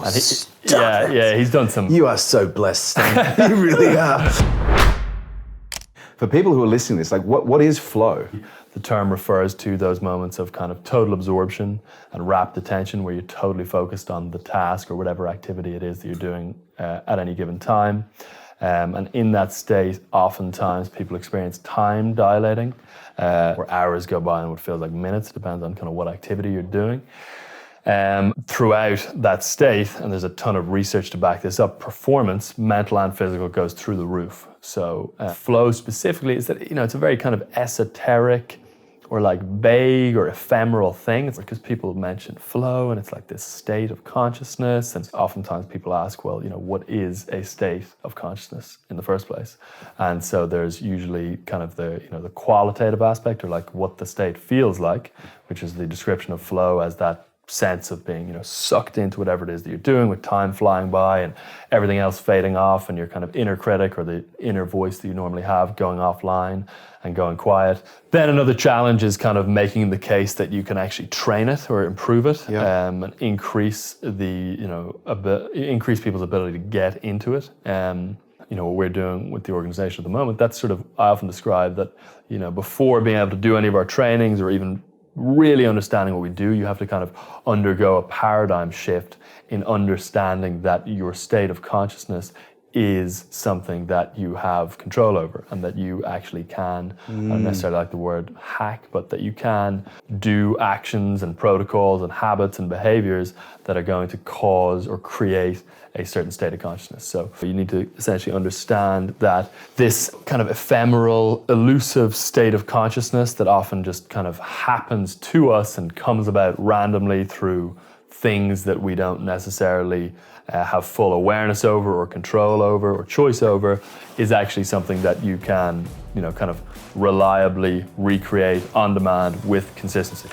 And he's done some. You are so blessed, Stan. You really are. For people who are listening to this, like, what is flow? The term refers to those moments of kind of total absorption and rapt attention where you're totally focused on the task or whatever activity it is that you're doing at any given time. And in that state, oftentimes people experience time dilating, where hours go by and what feels like minutes. It depends on kind of what activity you're doing. Throughout that state, and there's a ton of research to back this up, performance, mental and physical, goes through the roof. So flow specifically is that, it's a very kind of esoteric or like vague or ephemeral thing. It's like, because people mention flow and it's like this state of consciousness, and oftentimes people ask, well, what is a state of consciousness in the first place? And so there's usually kind of the qualitative aspect, or like what the state feels like, which is the description of flow as that sense of being, sucked into whatever it is that you're doing, with time flying by and everything else fading off, and your kind of inner critic or the inner voice that you normally have going offline and going quiet. Then another challenge is kind of making the case that you can actually train it or improve it, and increase increase people's ability to get into it. What we're doing with the organization at the moment, that's sort of, I often describe that, before being able to do any of our trainings or even really understanding what we do, you have to kind of undergo a paradigm shift in understanding that your state of consciousness is something that you have control over, and that you actually can, I don't necessarily like the word hack, but that you can do actions and protocols and habits and behaviors that are going to cause or create a certain state of consciousness. So you need to essentially understand that this kind of ephemeral, elusive state of consciousness that often just kind of happens to us and comes about randomly through things that we don't necessarily have full awareness over or control over or choice over, is actually something that you can, kind of reliably recreate on demand with consistency.